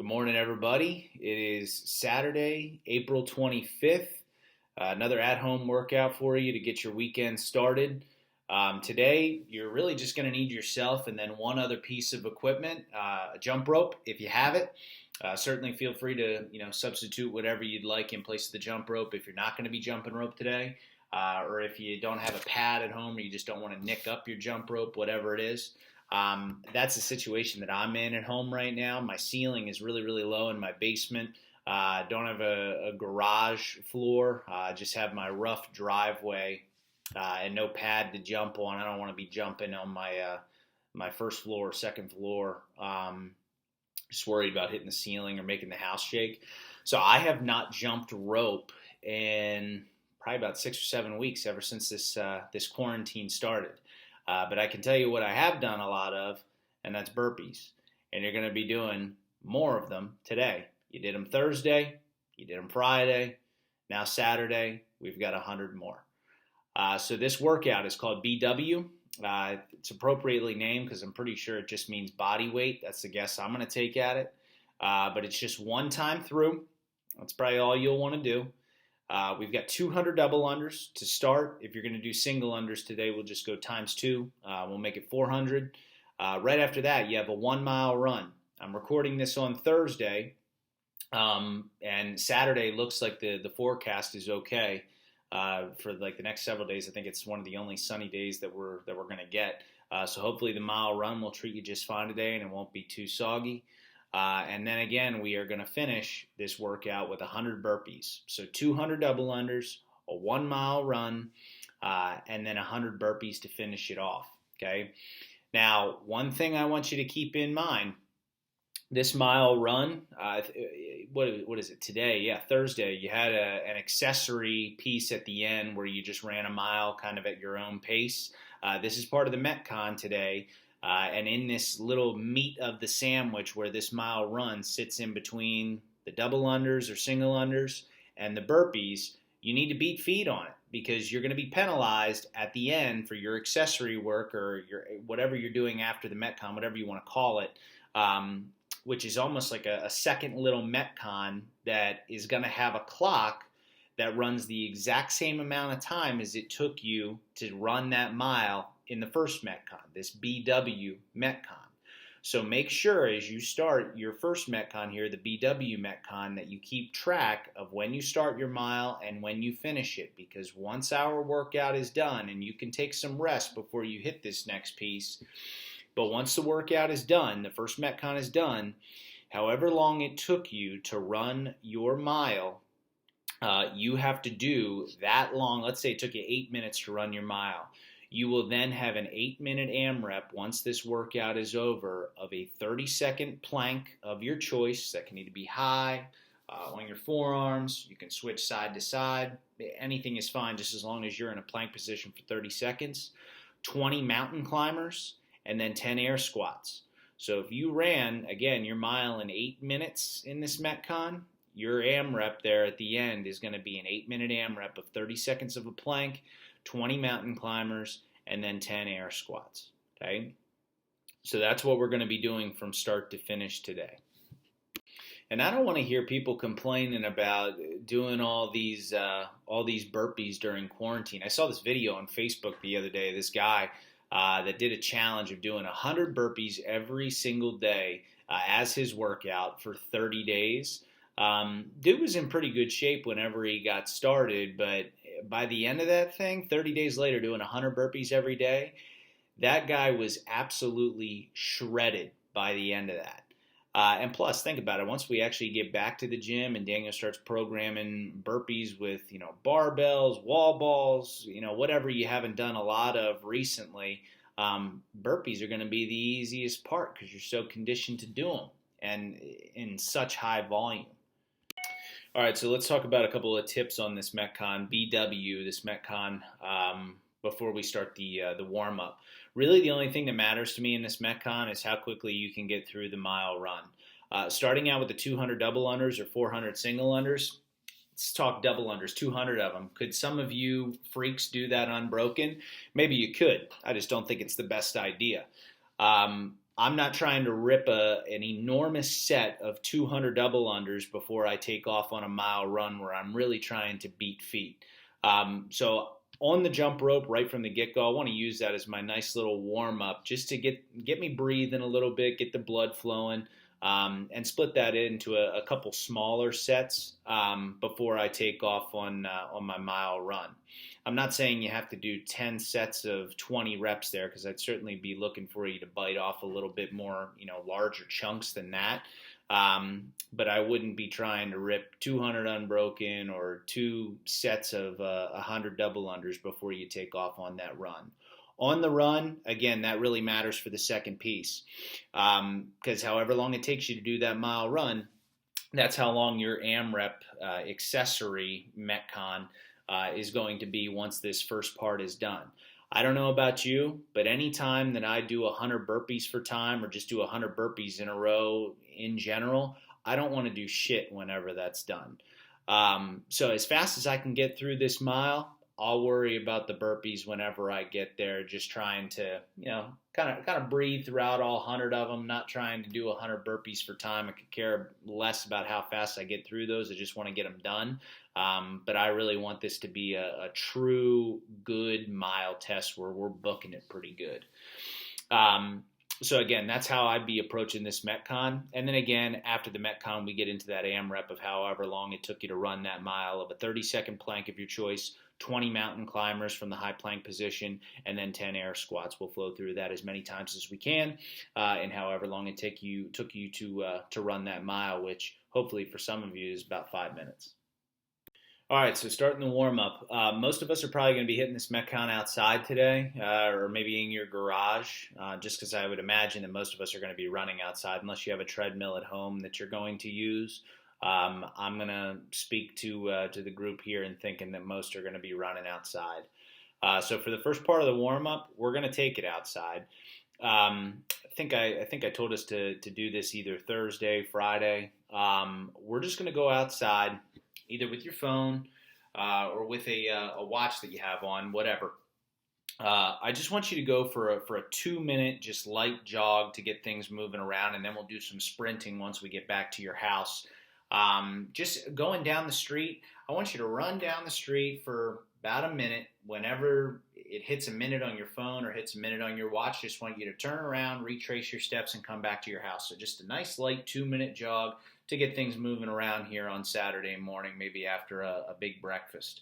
Good morning, everybody. It is Saturday, April 25th. Another at-home workout for you to get your weekend started. Today, you're really just going to need yourself and then one other piece of equipment, a jump rope if you have it. Certainly feel free to substitute whatever you'd like in place of the jump rope if you're not going to be jumping rope today, or if you don't have a pad at home or you just don't want to nick up your jump rope, whatever it is. That's the situation that I'm in at home right now. My ceiling is really, really low in my basement. Don't have a garage floor. Just have my rough driveway and no pad to jump on. I don't want to be jumping on my first floor or second floor. Just worried about hitting the ceiling or making the house shake. So I have not jumped rope in probably about 6 or 7 weeks ever since this quarantine started. But I can tell you what I have done a lot of, and that's burpees. And you're going to be doing more of them today. You did them Thursday, you did them Friday, now Saturday, we've got 100 more. So this workout is called BW. It's appropriately named because I'm pretty sure it just means body weight. That's the guess I'm going to take at it. But it's just one time through. That's probably all you'll want to do. We've got 200 double unders to start. If you're going to do single unders today, we'll just go times 2. We'll make it 400. Right after that, you have a 1 mile run. I'm recording this on Thursday, and Saturday looks like the forecast is okay for like the next several days. I think it's one of the only sunny days that we're going to get. So hopefully the mile run will treat you just fine today, and it won't be too soggy. And then again, we are going to finish this workout with 100 burpees. So 200 double unders, a 1 mile run, and then 100 burpees to finish it off. Okay. Now, one thing I want you to keep in mind, this mile run, what is it today? Yeah, Thursday, you had an accessory piece at the end where you just ran a mile kind of at your own pace. This is part of the MetCon today. And in this little meat of the sandwich where this mile run sits in between the double unders or single unders and the burpees, you need to beat feet on it because you're going to be penalized at the end for your accessory work or your whatever you're doing after the MetCon, whatever you want to call it, which is almost like a second little MetCon that is going to have a clock that runs the exact same amount of time as it took you to run that mile in the first MetCon, this BW MetCon. So make sure as you start your first MetCon here, the BW MetCon, that you keep track of when you start your mile and when you finish it, because once our workout is done, and you can take some rest before you hit this next piece, but once the workout is done, the first MetCon is done, however long it took you to run your mile, you have to do that long. Let's say it took you 8 minutes to run your mile. You will then have an 8-minute AMRAP once this workout is over of a 30-second plank of your choice that can either be high, on your forearms. You can switch side to side. Anything is fine just as long as you're in a plank position for 30 seconds. 20 mountain climbers, and then 10 air squats. So if you ran, again, your mile in 8 minutes in this MetCon, your AMRAP there at the end is going to be an 8-minute AMRAP of 30 seconds of a plank, 20 mountain climbers, and then 10 air squats, okay? So that's what we're going to be doing from start to finish today. And I don't want to hear people complaining about doing all these burpees during quarantine. I saw this video on Facebook the other day, this guy that did a challenge of doing 100 burpees every single day as his workout for 30 days. Dude was in pretty good shape whenever he got started, but by the end of that thing, 30 days later, doing 100 burpees every day, that guy was absolutely shredded by the end of that. And plus, think about it. Once we actually get back to the gym and Daniel starts programming burpees with, barbells, wall balls, whatever you haven't done a lot of recently, burpees are going to be the easiest part because you're so conditioned to do them and in such high volume. All right, so let's talk about a couple of tips on this MetCon BW, this MetCon, before we start the warm-up. Really, the only thing that matters to me in this MetCon is how quickly you can get through the mile run. Starting out with the 200 double unders or 400 single unders, let's talk double unders, 200 of them. Could some of you freaks do that unbroken? Maybe you could. I just don't think it's the best idea. I'm not trying to rip an enormous set of 200 double unders before I take off on a mile run where I'm really trying to beat feet. So on the jump rope right from the get-go, I want to use that as my nice little warm-up just to get me breathing a little bit, get the blood flowing, and split that into a couple smaller sets before I take off on my mile run. I'm not saying you have to do 10 sets of 20 reps there, because I'd certainly be looking for you to bite off a little bit more, larger chunks than that. But I wouldn't be trying to rip 200 unbroken or 2 sets of 100 double unders before you take off on that run. On the run, again, that really matters for the second piece, because however long it takes you to do that mile run, that's how long your AMRAP accessory MetCon is going to be once this first part is done. I don't know about you, but anytime that I do 100 burpees for time or just do 100 burpees in a row in general, I don't want to do shit whenever that's done. So as fast as I can get through this mile, I'll worry about the burpees whenever I get there, just trying to, kind of breathe throughout all 100 of them, not trying to do 100 burpees for time. I could care less about how fast I get through those. I just want to get them done. But I really want this to be a true good mile test where we're booking it pretty good. So again, that's how I'd be approaching this MetCon. And then again, after the MetCon, we get into that AMRAP of however long it took you to run that mile, of a 30-second plank of your choice, 20 mountain climbers from the high plank position, and then 10 air squats. We'll flow through that as many times as we can, and however long it took you to run that mile, which hopefully for some of you is about 5 minutes. All right, so starting the warm-up. Most of us are probably going to be hitting this MetCon outside today, or maybe in your garage, just because I would imagine that most of us are going to be running outside unless you have a treadmill at home that you're going to use. I'm going to speak to the group here and thinking that most are going to be running outside. So for the first part of the warm-up, we're going to take it outside. I think I told us to do this either Thursday, Friday. We're just going to go outside, either with your phone or with a watch that you have on, whatever. I just want you to go for a 2-minute just light jog to get things moving around, and then we'll do some sprinting once we get back to your house. Just going down the street, I want you to run down the street for about a minute. Whenever it hits a minute on your phone or hits a minute on your watch, just want you to turn around, retrace your steps, and come back to your house. So just a nice light 2-minute jog to get things moving around here on Saturday morning, maybe after a big breakfast.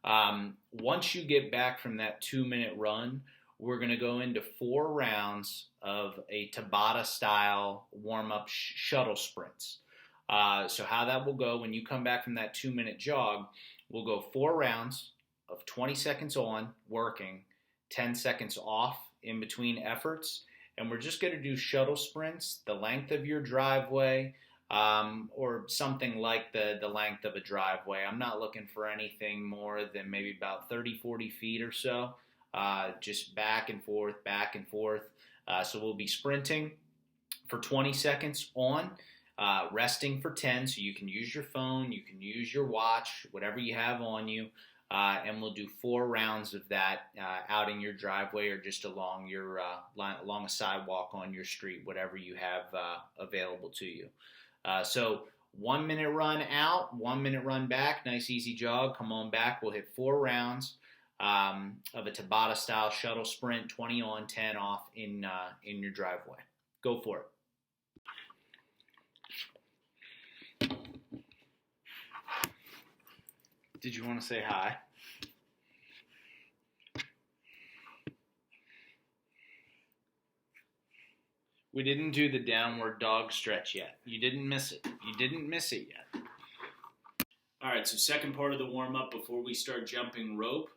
Once you get back from that 2-minute run, we're going to go into 4 rounds of a Tabata style warm-up shuttle sprints. So how that will go, when you come back from that 2-minute jog, we'll go 4 rounds of 20 seconds on, working, 10 seconds off in between efforts, and we're just going to do shuttle sprints, the length of your driveway, or something like the length of a driveway. I'm not looking for anything more than maybe about 30, 40 feet or so, just back and forth. So we'll be sprinting for 20 seconds on, resting for 10, so you can use your phone, you can use your watch, whatever you have on you, and we'll do 4 rounds of that out in your driveway or just along your along a sidewalk on your street, whatever you have available to you. So 1 minute run out, 1 minute run back, nice easy jog, come on back. We'll hit 4 rounds of a Tabata style shuttle sprint, 20 on, 10 off in your driveway. Go for it. Did you want to say hi? We didn't do the downward dog stretch yet. You didn't miss it. You didn't miss it yet. All right, so second part of the warm-up before we start jumping rope,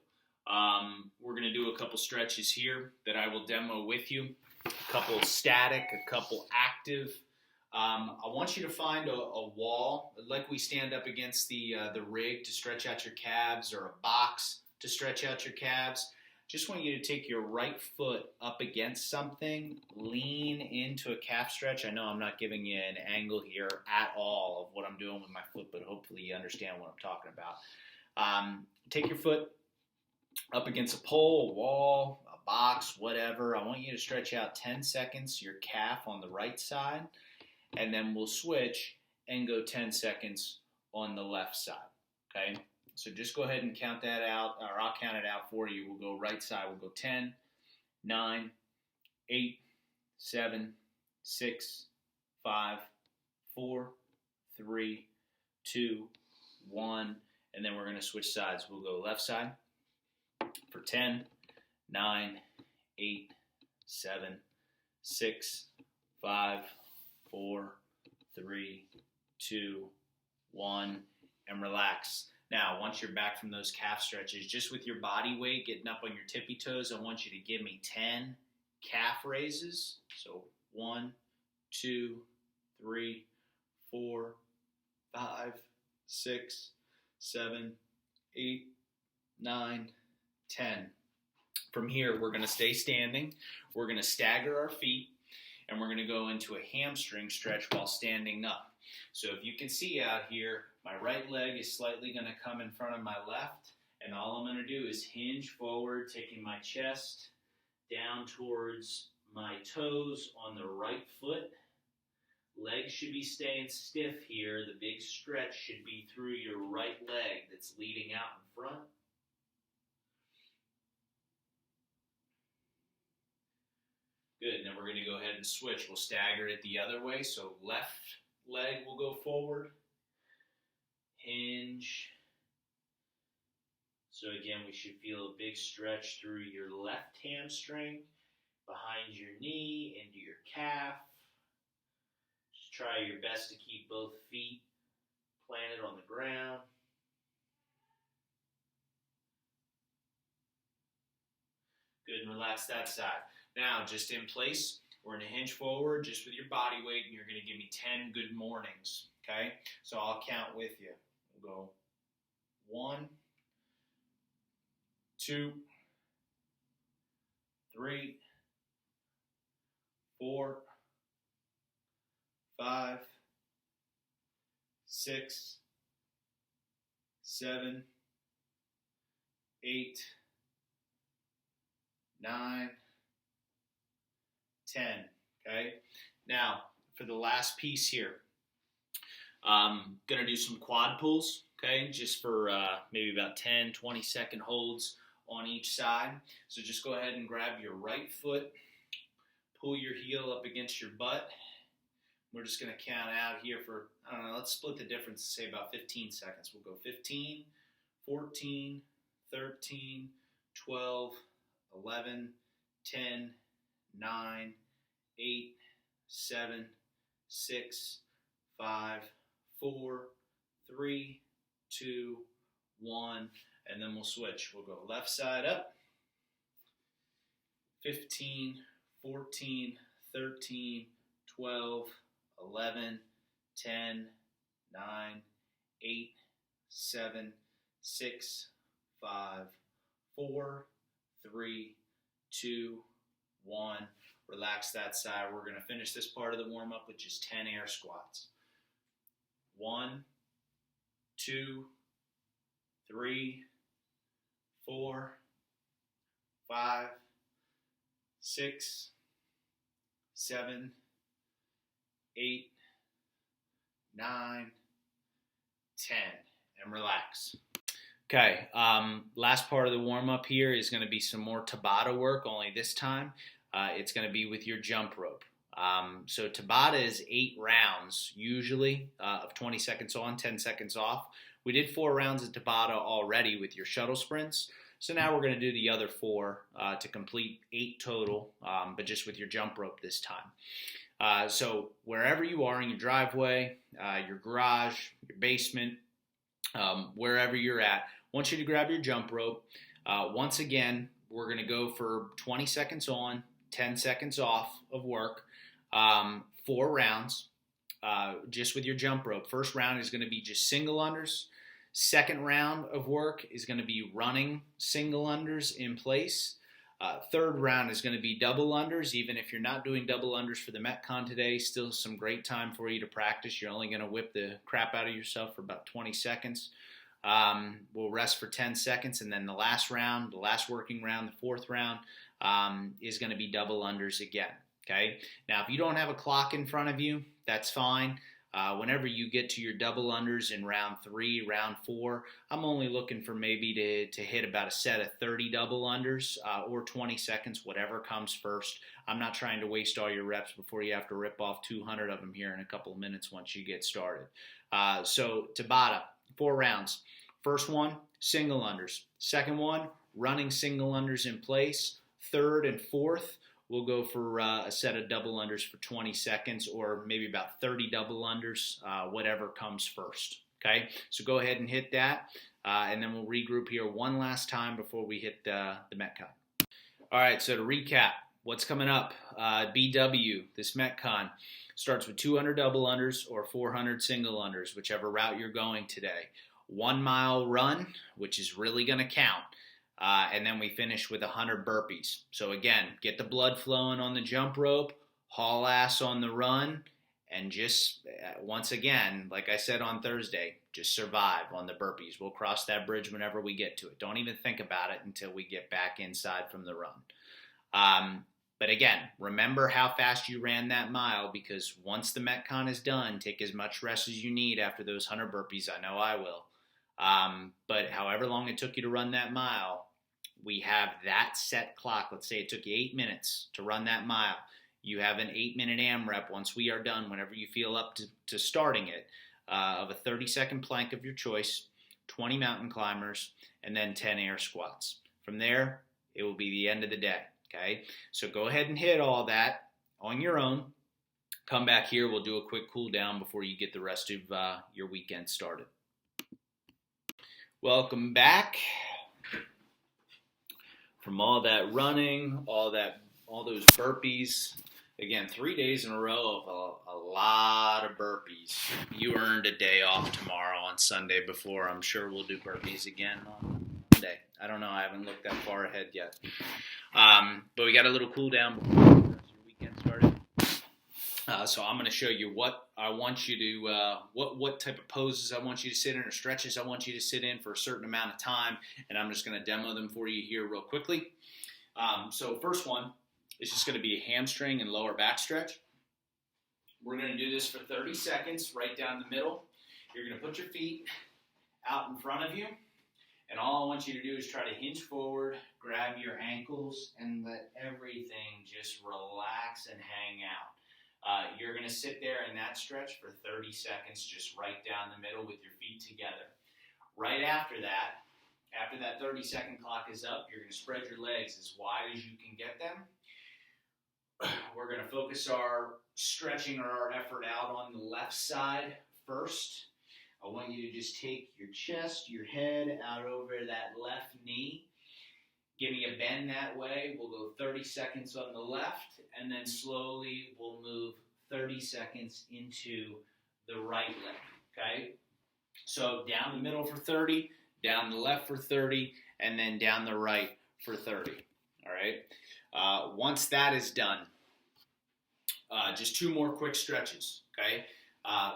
we're going to do a couple stretches here that I will demo with you. A couple static, a couple active. I want you to find a wall, like we stand up against the rig to stretch out your calves, or a box to stretch out your calves. Just want you to take your right foot up against something, lean into a calf stretch. I know I'm not giving you an angle here at all of what I'm doing with my foot, but hopefully you understand what I'm talking about. Take your foot up against a pole, a wall, a box, whatever. I want you to stretch out 10 seconds your calf on the right side, and then we'll switch and go 10 seconds on the left side, okay? So just go ahead and count that out, or I'll count it out for you. We'll go right side. We'll go 10, 9, 8, 7, 6, 5, 4, 3, 2, 1, and then we're going to switch sides. We'll go left side for 10, 9, 8, 7, 6, 5, 4, 3, 2, 1, and relax. Now, once you're back from those calf stretches, just with your body weight getting up on your tippy toes, I want you to give me 10 calf raises. So 1, 2, 3, 4, 5, 6, 7, 8, 9, 10. From here, we're going to stay standing. We're going to stagger our feet, and we're going to go into a hamstring stretch while standing up. So if you can see out here, my right leg is slightly going to come in front of my left, and all I'm going to do is hinge forward, taking my chest down towards my toes on the right foot. Legs should be staying stiff here. The big stretch should be through your right leg that's leading out in front. Good, and then we're going to go ahead and switch. We'll stagger it the other way. So left leg will go forward. Hinge. So again, we should feel a big stretch through your left hamstring, behind your knee, into your calf. Just try your best to keep both feet planted on the ground. Good, and relax that side. Now, just in place, we're going to hinge forward just with your body weight, and you're going to give me 10 good mornings, okay? So I'll count with you. We'll go 1, 2, 3, 4, 5, 6, 7, 8, 9, 10, okay? Now, for the last piece here, I'm going to do some quad pulls, okay, just for maybe about 10, 20-second holds on each side. So just go ahead and grab your right foot, pull your heel up against your butt. We're just going to count out here for, I don't know, let's split the difference, say about 15 seconds. We'll go 15, 14, 13, 12, 11, 10, 9, 8, 7, 6, 5, 4, 3, 2, 1, and then we'll switch. We'll go left side up, 15, 14, 13, 12, 11, 10, 9, 8, 7, 6, 5, 4, 3, 2, 1. Relax that side. We're going to finish this part of the warm-up with just 10 air squats. 1, 2, 3, 4, 5, 6, 7, 8, 9, 10, and relax. Okay, last part of the warm-up here is going to be some more Tabata work, only this time it's going to be with your jump rope. So Tabata is 8 rounds, usually, of 20 seconds on, 10 seconds off. We did 4 rounds of Tabata already with your shuttle sprints, so now we're going to do the other 4 to complete 8 total, but just with your jump rope this time. So wherever you are in your driveway, your garage, your basement, wherever you're at, I want you to grab your jump rope. Once again, we're going to go for 20 seconds on, 10 seconds off of work, 4 rounds, just with your jump rope. First round is going to be just single unders. Second round of work is going to be running single unders in place. Third round is going to be double unders. Even if you're not doing double unders for the MetCon today, still some great time for you to practice. You're only going to whip the crap out of yourself for about 20 seconds. We'll rest for 10 seconds, and then the last round, the last working round, the 4th round, is going to be double unders again. Okay. Now, if you don't have a clock in front of you, that's fine. Whenever you get to your double unders in round 3, round 4, I'm only looking for maybe to hit about a set of 30 double unders or 20 seconds, whatever comes first. I'm not trying to waste all your reps before you have to rip off 200 of them here in a couple of minutes once you get started. So Tabata, 4 rounds. First one, single unders. Second one, running single unders in place. Third and fourth, we'll go for a set of double unders for 20 seconds or maybe about 30 double unders, whatever comes first. Okay, so go ahead and hit that, and then we'll regroup here one last time before we hit the MetCon. All right, so to recap, what's coming up? BW, this MetCon, starts with 200 double unders or 400 single unders, whichever route you're going today. 1 mile run, which is really going to count. And then we finish with 100 burpees. So again, get the blood flowing on the jump rope, haul ass on the run, and just, once again, like I said on Thursday, just survive on the burpees. We'll cross that bridge whenever we get to it. Don't even think about it until we get back inside from the run. But again, remember how fast you ran that mile, because once the MetCon is done, take as much rest as you need after those 100 burpees. I know I will. But however long it took you to run that mile, we have that set clock. Let's say it took you 8 minutes to run that mile. You have an 8-minute AMRAP once we are done, whenever you feel up to starting it, of a 30-second plank of your choice, 20 mountain climbers, and then 10 air squats. From there, it will be the end of the day. Okay, so go ahead and hit all that on your own. Come back here. We'll do a quick cool down before you get the rest of your weekend started. Welcome back from all that running, all those burpees. Again, 3 days in a row of a lot of burpees. You earned a day off tomorrow on Sunday before. I'm sure we'll do burpees again on Monday. I don't know. I haven't looked that far ahead yet. But we got a little cool down before the rest of your weekend started. So I'm going to show you what I want you to, what type of poses I want you to sit in or stretches I want you to sit in for a certain amount of time. And I'm just going to demo them for you here real quickly. So first one is just going to be a hamstring and lower back stretch. We're going to do this for 30 seconds right down the middle. You're going to put your feet out in front of you. And all I want you to do is try to hinge forward, grab your ankles, and let everything just relax and hang out. You're going to sit there in that stretch for 30 seconds, just right down the middle with your feet together. Right after that 30-second clock is up, you're going to spread your legs as wide as you can get them. We're going to focus our stretching or our effort out on the left side first. I want you to just take your chest, your head out over that left knee. Give me a bend that way. We'll go 30 seconds on the left, and then slowly we'll move 30 seconds into the right leg, okay? So down the middle for 30, down the left for 30, and then down the right for 30, all right? Once that is done, just 2 more quick stretches, okay?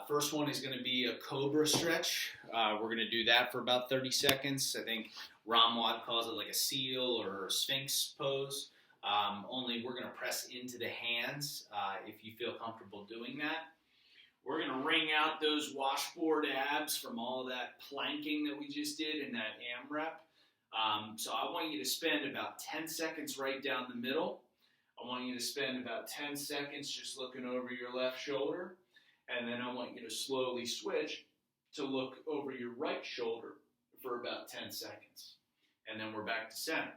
First one is going to be a Cobra Stretch. We're going to do that for about 30 seconds. I think Ramwad calls it like a seal or a Sphinx pose. Only we're going to press into the hands if you feel comfortable doing that. We're going to wring out those washboard abs from all of that planking that we just did in that AMRAP. So I want you to spend about 10 seconds right down the middle. I want you to spend about 10 seconds just looking over your left shoulder. And then I want you to slowly switch to look over your right shoulder for about 10 seconds. And then we're back to center.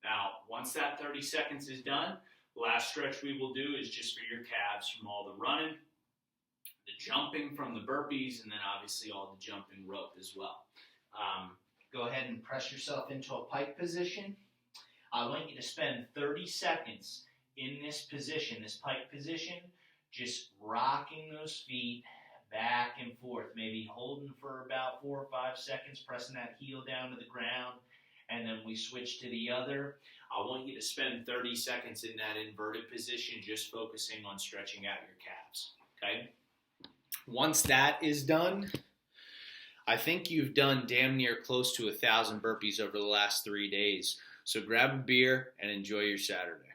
Now, once that 30 seconds is done, the last stretch we will do is just for your calves from all the running, the jumping from the burpees, and then obviously all the jumping rope as well. Go ahead and press yourself into a pike position. I want you to spend 30 seconds in this position, this pike position, just rocking those feet back and forth, maybe holding for about 4 or 5 seconds, pressing that heel down to the ground, and then we switch to the other. I want you to spend 30 seconds in that inverted position, just focusing on stretching out your calves, okay? Once that is done, I think you've done damn near close to 1,000 burpees over the last 3 days. So grab a beer and enjoy your Saturday.